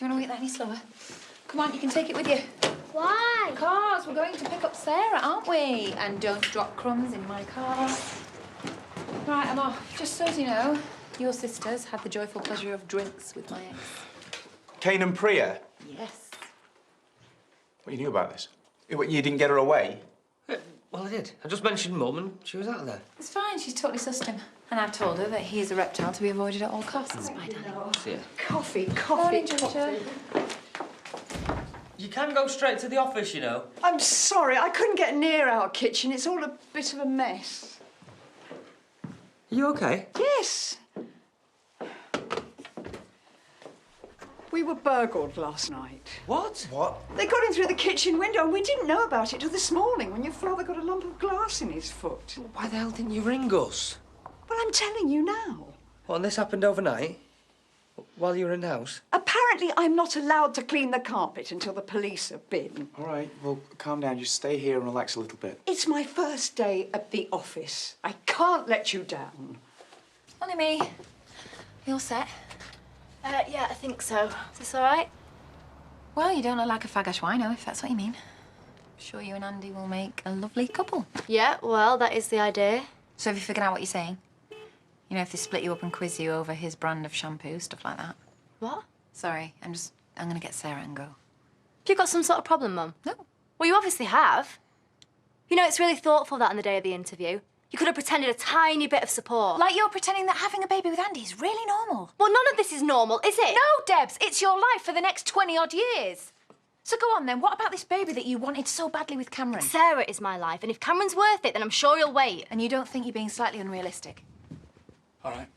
Do you want to wait that any slower? Come on, you can take it with you. Why? Because we're going to pick up Sarah, aren't we? And don't drop crumbs in my car. Right, I'm off. Just so you know, your sisters had the joyful pleasure of drinks with my ex. Kane and Priya? Yes. What, you knew about this? What, you didn't get her away? Well, I did. I just mentioned Mum and she was out of there. It's fine, she's totally sussed him. And I've told her that he is a reptile to be avoided at all costs. My darling. See ya. Coffee. Morning, Georgia. You can go straight to the office, you know. I'm sorry, I couldn't get near our kitchen. It's all a bit of a mess. Are you okay? Yes. We were burgled last night. What? What? They got in through the kitchen window and we didn't know about it till this morning when your father got a lump of glass in his foot. Why the hell didn't you ring us? Well, I'm telling you now. Well, and this happened overnight? While you were in the house? Apparently, I'm not allowed to clean the carpet until the police have been. All right, well, calm down. Just stay here and relax a little bit. It's my first day at the office. I can't let you down. Only me. You all set? Yeah, I think so. Is this all right? Well, you don't look like a faggosh wino, if that's what you mean. Sure you and Andy will make a lovely couple. Yeah, well, that is the idea. So have you figured out what you're saying? You know, if they split you up and quiz you over his brand of shampoo, stuff like that. What? Sorry, I'm gonna get Sarah and go. Have you got some sort of problem, Mum? No. Well, you obviously have. You know, it's really thoughtful that on the day of the interview. You could have pretended a tiny bit of support. Like you're pretending that having a baby with Andy is really normal. Well, none of this is normal, is it? No, Debs, it's your life for the next 20-odd years. So go on then, what about this baby that you wanted so badly with Cameron? Sarah is my life, and if Cameron's worth it, then I'm sure he'll wait. And you don't think you're being slightly unrealistic? All right.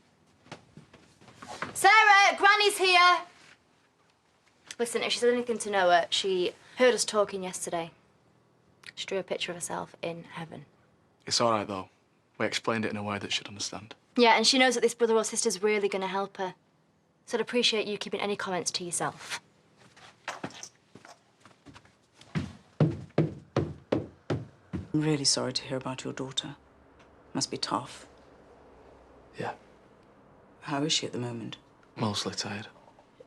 Sarah, Granny's here. Listen, if she said anything to Noah, she heard us talking yesterday. She drew a picture of herself in heaven. It's all right, though. We explained it in a way that she'd understand. Yeah, and she knows that this brother or sister's really going to help her. So I'd appreciate you keeping any comments to yourself. I'm really sorry to hear about your daughter. Must be tough. Yeah, How is she at the moment? mostly tired.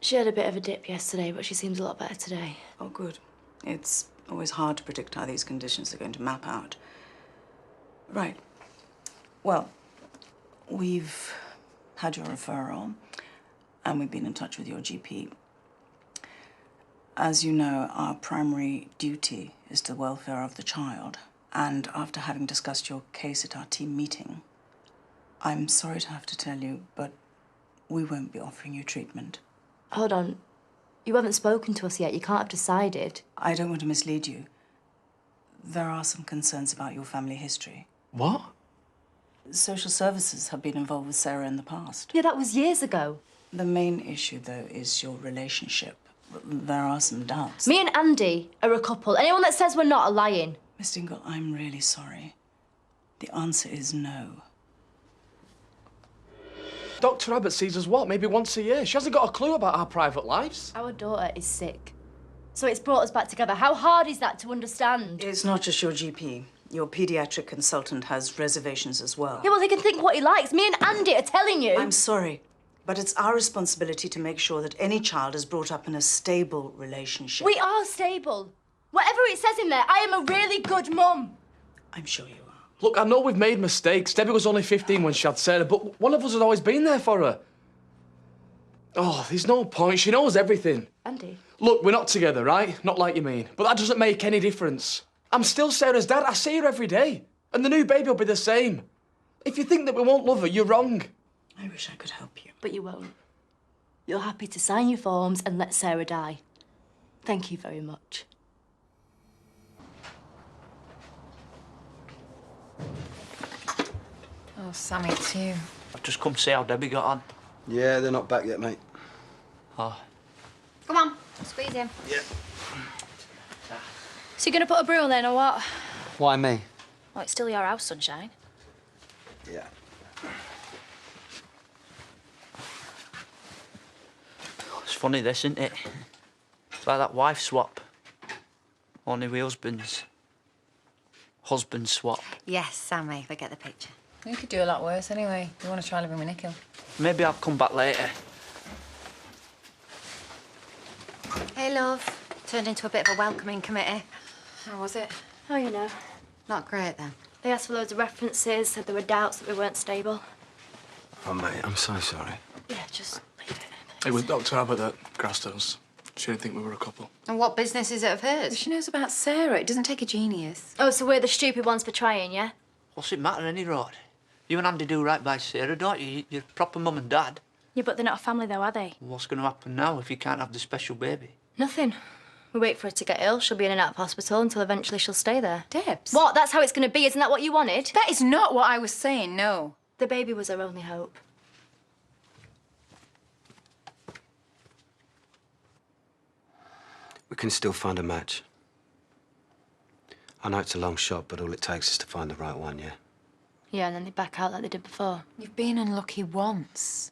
She had a bit of a dip yesterday, but she seems a lot better today. Oh, good. It's always hard to predict how these conditions are going to map out. Right. Well, we've had your referral, and we've been in touch with your GP. As you know, our primary duty is the welfare of the child. And after having discussed your case at our team meeting, I'm sorry to have to tell you, but we won't be offering you treatment. Hold on. You haven't spoken to us yet. You can't have decided. I don't want to mislead you. There are some concerns about your family history. What? Social services have been involved with Sarah in the past. Yeah, that was years ago. The main issue, though, is your relationship. There are some doubts. Me and Andy are a couple. Anyone that says we're not are lying. Miss Dingle, I'm really sorry. The answer is no. Dr. Abbott sees us what, maybe once a year? She hasn't got a clue about our private lives. Our daughter is sick. So it's brought us back together. How hard is that to understand? It's not just your GP. Your pediatric consultant has reservations as well. Yeah, well, he can think what he likes. Me and Andy are telling you. I'm sorry, but it's our responsibility to make sure that any child is brought up in a stable relationship. We are stable. Whatever it says in there, I am a really good mum. I'm sure you are. Look, I know we've made mistakes. Debbie was only 15 when she had Sarah, but one of us had always been there for her. Oh, there's no point. She knows everything. Andy? Look, we're not together, right? Not like you mean. But that doesn't make any difference. I'm still Sarah's dad. I see her every day. And the new baby will be the same. If you think that we won't love her, you're wrong. I wish I could help you. But you won't. You're happy to sign your forms and let Sarah die. Thank you very much. Oh, Sammy, too. I've just come to see how Debbie got on. Yeah, they're not back yet, mate. Oh. Come on, squeeze in. Yeah. So you're going to put a brew on then, or what? Why me? Well, it's still your house, sunshine. Yeah. It's funny, this, isn't it? It's like that wife swap. Only we husbands. Husband swap. Yes, Sammy, we get the picture. You could do a lot worse anyway. You want to try living with Nikhil. Maybe I'll come back later. Hey, love. Turned into a bit of a welcoming committee. How was it? Oh, you know. Not great, then. They asked for loads of references, said there were doubts that we weren't stable. Oh, mate, I'm so sorry. Yeah, just leave it. It was Dr. Abbott that grassed us. She didn't think we were a couple. And what business is it of hers? She knows about Sarah. It doesn't take a genius. Oh, so we're the stupid ones for trying, yeah? What's it matter, any road? You and Andy do right by Sarah, don't you? You're proper mum and dad. Yeah, but they're not a family, though, are they? What's going to happen now if you can't have the special baby? Nothing. We wait for her to get ill. She'll be in and out of hospital until eventually she'll stay there. Debs. What? That's how it's going to be? Isn't that what you wanted? That is not what I was saying, no. The baby was our only hope. We can still find a match. I know it's a long shot, but all it takes is to find the right one, yeah? Yeah, and then they back out like they did before. You've been unlucky once.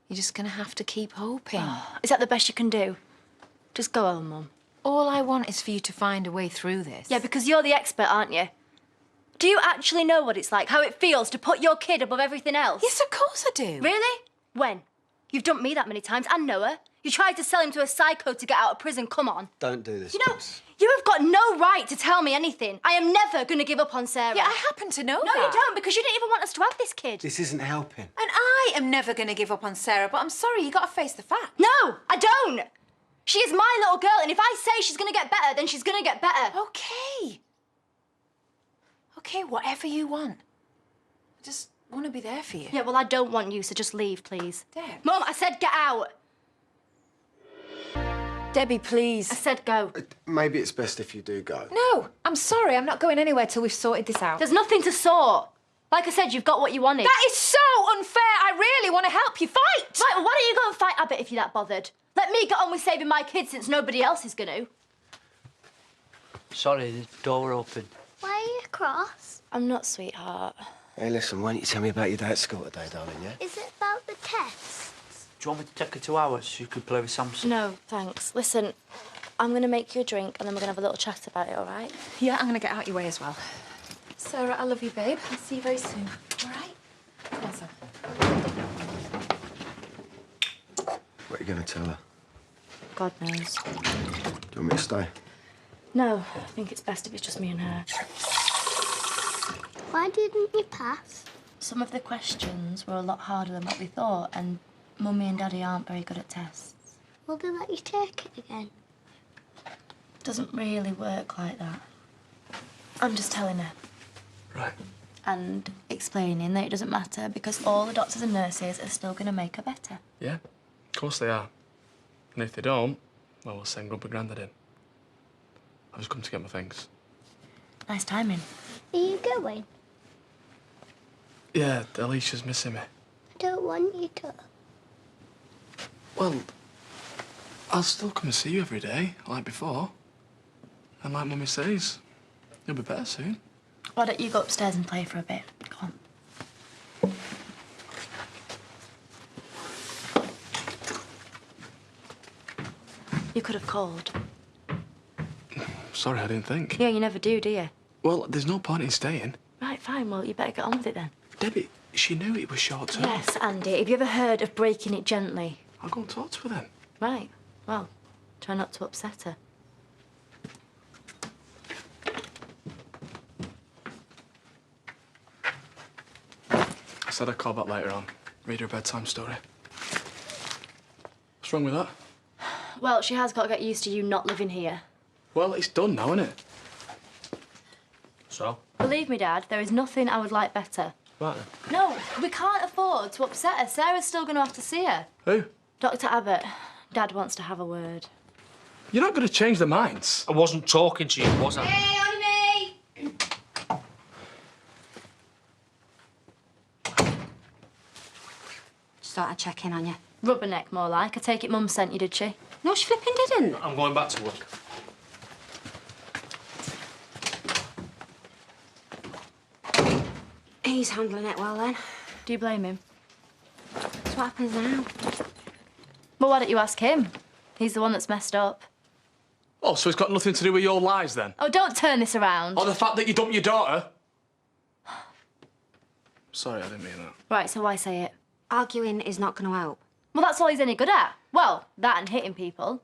You're just gonna have to keep hoping. Is that the best you can do? Just go home, Mum. All I want is for you to find a way through this. Yeah, because you're the expert, aren't you? Do you actually know what it's like, how it feels to put your kid above everything else? Yes, of course I do. Really? When? You've dumped me that many times, and Noah. You tried to sell him to a psycho to get out of prison, come on. Don't do this. You know, you have got no right to tell me anything. I am never going to give up on Sarah. Yeah, I happen to know No, that. you don't, because you didn't even want us to have this kid. This isn't helping. And I am never gonna give up on Sarah, but I'm sorry, you gotta face the facts. No, I don't. She is my little girl, and if I say she's going to get better, then she's going to get better. Okay. Okay, whatever you want. I just want to be there for you. Yeah, well, I don't want you, so just leave, please. Deb. Mum, I said get out. Debbie, please. I said go. Maybe it's best if you do go. No, I'm sorry. I'm not going anywhere till we've sorted this out. There's nothing to sort. Like I said, you've got what you wanted. That is so unfair. I really want to help you. Fight! Right, well, why don't you go and fight Abbott if you're that bothered? Let me get on with saving my kids since nobody else is going to. Sorry, the door open. Why are you cross? I'm not, sweetheart. Hey, listen, why don't you tell me about your day at school today, darling, yeah? Is it about the tests? Do you want me to take her to ours so you could play with Samson? No, thanks. Listen, I'm going to make you a drink and then we're going to have a little chat about it, all right? Yeah, I'm going to get out your way as well. Sarah, I love you, babe. I'll see you very soon. All right? Come on, son. What are you going to tell her? God knows. Do you want me to stay? No, I think it's best if it's just me and her. Why didn't you pass? Some of the questions were a lot harder than what we thought, and Mummy and Daddy aren't very good at tests. Will they let you take it again? Doesn't really work like that. I'm just telling her. Right. And explaining that it doesn't matter because all the doctors and nurses are still going to make her better. Yeah, of course they are. And if they don't, well, we'll send Grumpy Grandad in. I've just come to get my things. Nice timing. Are you going? Yeah, Alicia's missing me. I don't want you to. Well, I'll still come and see you every day, like before. And like Mummy says, you'll be better soon. Why don't you go upstairs and play for a bit? Go on. You could have called. Sorry, I didn't think. Yeah, you never do you? Well, there's no point in staying. Right, fine. Well, you better get on with it then. Debbie, she knew it was short term. Yes, Andy. Have you ever heard of breaking it gently? I'll go and talk to her then. Right. Well, try not to upset her. I said I'd call back later on. Read her a bedtime story. What's wrong with that? Well, she has got to get used to you not living here. Well, it's done now, isn't it? So? Believe me, Dad, there is nothing I would like better. Right then. No, we can't afford to upset her. Sarah's still going to have to see her. Who? Dr. Abbott, Dad wants to have a word. You're not going to change their minds. I wasn't talking to you, was I? Hey, Amy! Just thought I'd check in on you. Rubberneck, more like. I take it Mum sent you, did she? No, she flipping didn't. I'm going back to work. He's handling it well, then. Do you blame him? That's what happens now. Well, why don't you ask him? He's the one that's messed up. Oh, so it's got nothing to do with your lies, then? Oh, don't turn this around. Or the fact that you dumped your daughter? Sorry, I didn't mean that. Right, so why say it? Arguing is not going to help. Well, that's all he's any good at. Well, that and hitting people.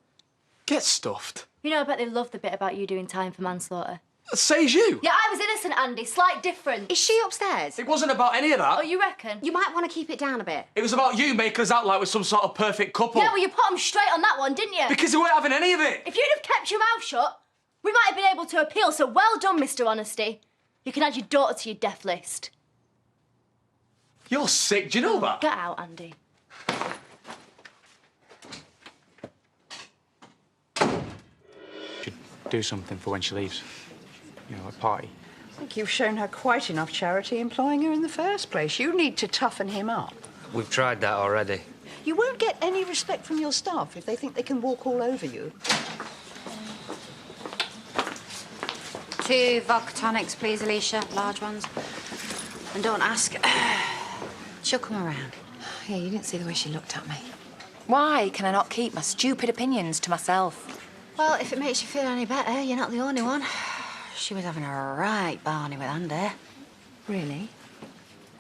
Get stuffed. You know, I bet they love the bit about you doing time for manslaughter. Says you. Yeah, I was innocent, Andy. Slight difference. Is she upstairs? It wasn't about any of that. Oh, you reckon? You might want to keep it down a bit. It was about you making us out like we're some sort of perfect couple. Yeah, well, you put them straight on that one, didn't you? Because we weren't having any of it. If you'd have kept your mouth shut, we might have been able to appeal, so well done, Mr. Honesty. You can add your daughter to your death list. You're sick, do you know that? Get out, Andy. Should do something for when she leaves. You know, a party. I think you've shown her quite enough charity employing her in the first place. You need to toughen him up. We've tried that already. You won't get any respect from your staff if they think they can walk all over you. 2 vodka tonics, please, Alicia. Large ones. And don't ask. She'll come around. Yeah, you didn't see the way she looked at me. Why can I not keep my stupid opinions to myself? Well, if it makes you feel any better, you're not the only one. She was having a right barney with Andy. Really?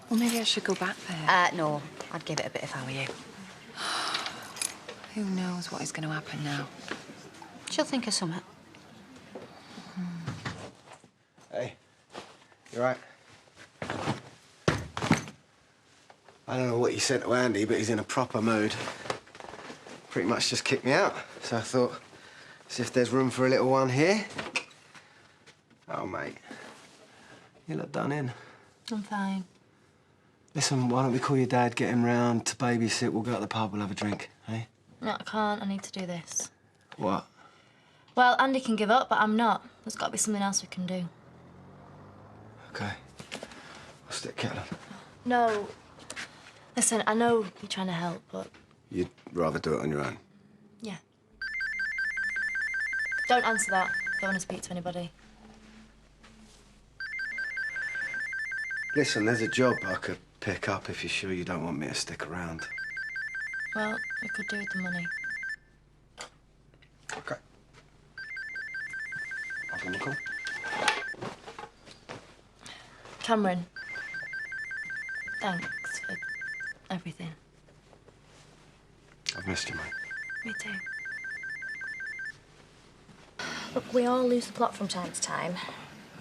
Well, maybe I should go back there. No. I'd give it a bit if I were you. Who knows what is going to happen now? She'll think of something. Hey, you right? I don't know what you said to Andy, but he's in a proper mood. Pretty much just kicked me out. So I thought, as if there's room for a little one here. Oh, mate. You look done in. I'm fine. Listen, why don't we call your dad, get him round to babysit, we'll go to the pub, we'll have a drink, eh? No, I can't. I need to do this. What? Well, Andy can give up, but I'm not. There's got to be something else we can do. Okay. I'll stick kettle on. No. Listen, I know you're trying to help, but... You'd rather do it on your own? Yeah. Don't answer that. Don't want to speak to anybody. Listen, there's a job I could pick up if you're sure you don't want me to stick around. Well, we could do with the money. Okay. I'll give him a call. Cameron, thanks for everything. I've missed you, mate. Me too. Look, we all lose the plot from time to time,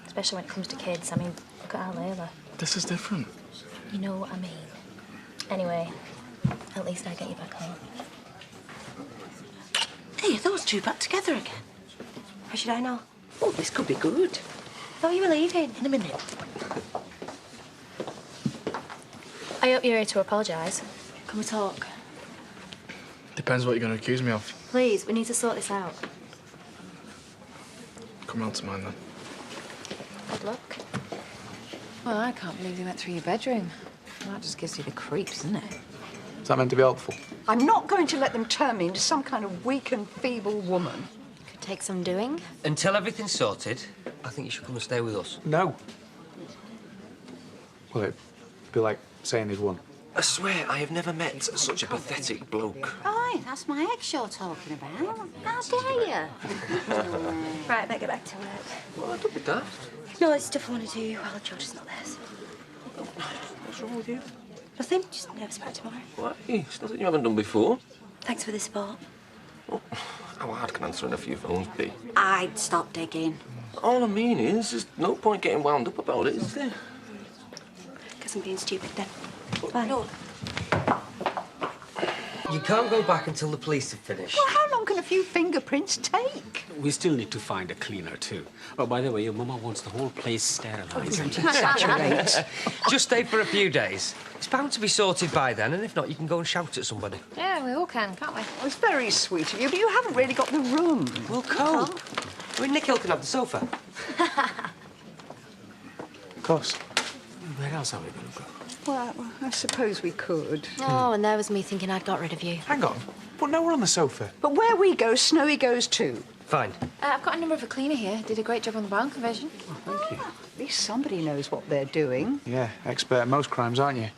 especially when it comes to kids. I mean, look at our Layla. This is different. You know what I mean. Anyway, at least I get you back home. Hey, are those two back together again? How should I know? Oh, this could be good. Thought you were leaving. In a minute. I hope you're here to apologise. Can we talk? Depends what you're going to accuse me of. Please, we need to sort this out. Come round to mine, then. Good luck. Well, I can't believe they went through your bedroom. That just gives you the creeps, doesn't it? Is that meant to be helpful? I'm not going to let them turn me into some kind of weak and feeble woman. Could take some doing. Until everything's sorted, I think you should come and stay with us. No. Well, it'd be like saying they'd won. I swear, I have never met such a pathetic bloke. Aye, that's my ex you're talking about. How dare you? Right, better get back to work. Well, don't be daft. No, it's stuff I want to do while George is not there. So. What's wrong with you? Nothing, just nervous about tomorrow. Why? It's nothing you haven't done before. Thanks for the support. How hard can answering a few phones be? I'd stop digging. All I mean is, there's no point getting wound up about it, is there? Guess I'm being stupid then. Bye. No. You can't go back until the police have finished. Well, how long can a few fingerprints take? We still need to find a cleaner, too. Oh, by the way, your mama wants the whole place sterilised. Saturate. Just stay for a few days. It's bound to be sorted by then, and if not, you can go and shout at somebody. Yeah, we all can, can't we? Well, it's very sweet of you, but you haven't really got the room. We'll cope. I mean, Nick Hill can have the sofa. Of course. Where else are we going to go? Well, I suppose we could. Oh, and there was me thinking I'd got rid of you. Hang on. But now we're on the sofa. But where we go, Snowy goes too. Fine. I've got a number of a cleaner here. Did a great job on the barn conversion. Thank you. At least somebody knows what they're doing. Yeah, expert at most crimes, aren't you?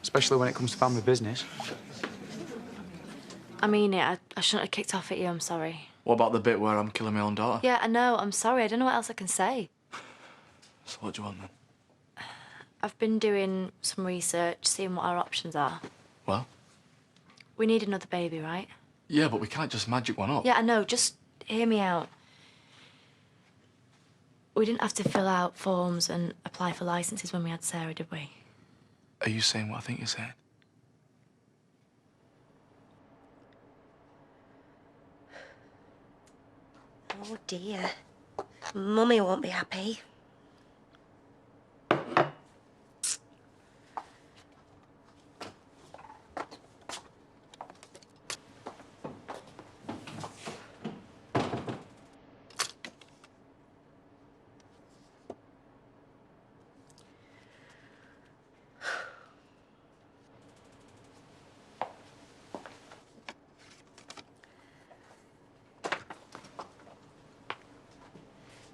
Especially when it comes to family business. I mean it. I shouldn't have kicked off at you. I'm sorry. What about the bit where I'm killing my own daughter? Yeah, I know. I'm sorry. I don't know what else I can say. So what do you want, then? I've been doing some research, seeing what our options are. Well? We need another baby, right? Yeah, but we can't just magic one up. Yeah, I know. Just hear me out. We didn't have to fill out forms and apply for licenses when we had Sarah, did we? Are you saying what I think you're saying? Oh, dear. Mummy won't be happy.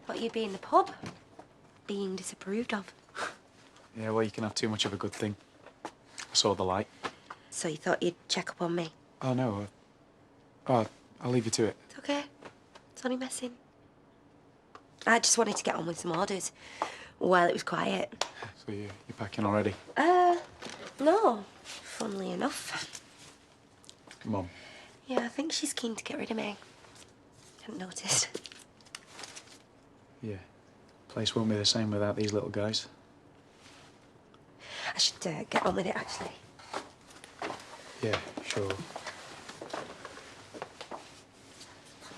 Thought you'd be in the pub, being disapproved of. Yeah, well, you can have too much of a good thing. I saw the light. So you thought you'd check up on me? Oh, no. I'll leave you to it. It's okay. It's only messing. I just wanted to get on with some orders while it was quiet. So you're packing already? No. Funnily enough. Mum. Yeah, I think she's keen to get rid of me. Hadn't noticed. Yeah. Place won't be the same without these little guys. I should get on with it, actually. Yeah, sure.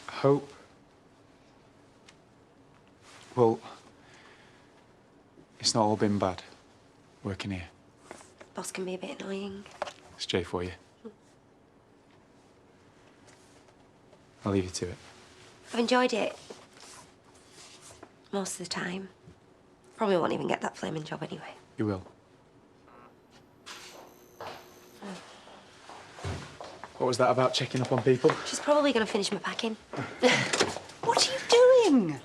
Hope. Well, it's not all been bad working here. Boss can be a bit annoying. It's Jay for you. I'll leave you to it. I've enjoyed it. Most of the time. Probably won't even get that flaming job anyway. You will. What was that about checking up on people? She's probably going to finish my packing. What are you doing?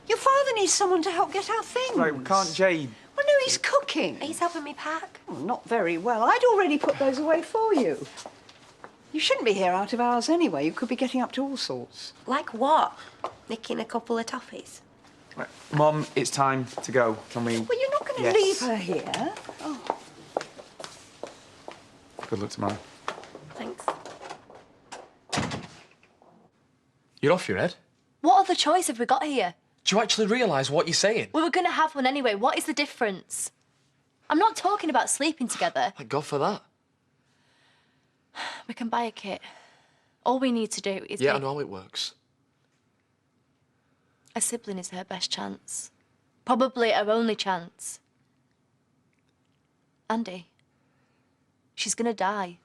Your father needs someone to help get our things. Right, can't Jay... Well, no, he's cooking. He's helping me pack. Well, not very well. I'd already put those away for you. You shouldn't be here out of hours anyway. You could be getting up to all sorts. Like what? Nicking a couple of toffees? Right. Mum, it's time to go. Can we... Well, you're not going to leave her here. Oh. Good luck tomorrow. Thanks. You're off your head? What other choice have we got here? Do you actually realise what you're saying? We were going to have one anyway. What is the difference? I'm not talking about sleeping together. Thank God for that. We can buy a kit. All we need to do is... Yeah, I know how it works. A sibling is her best chance. Probably her only chance. Andy, she's gonna die.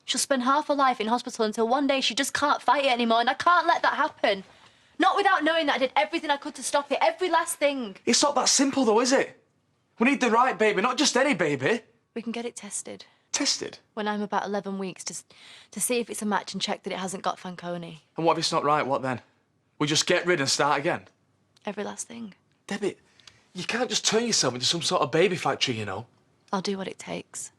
She'll spend half her life in hospital until one day she just can't fight it anymore, and I can't let that happen. Not without knowing that I did everything I could to stop it, every last thing. It's not that simple, though, is it? We need the right baby, not just any baby. We can get it tested. Tested? When I'm about 11 weeks to see if it's a match and check that it hasn't got Fanconi. And what if it's not right? What then? We just get rid and start again? Every last thing. Debbie, you can't just turn yourself into some sort of baby factory, you know. I'll do what it takes.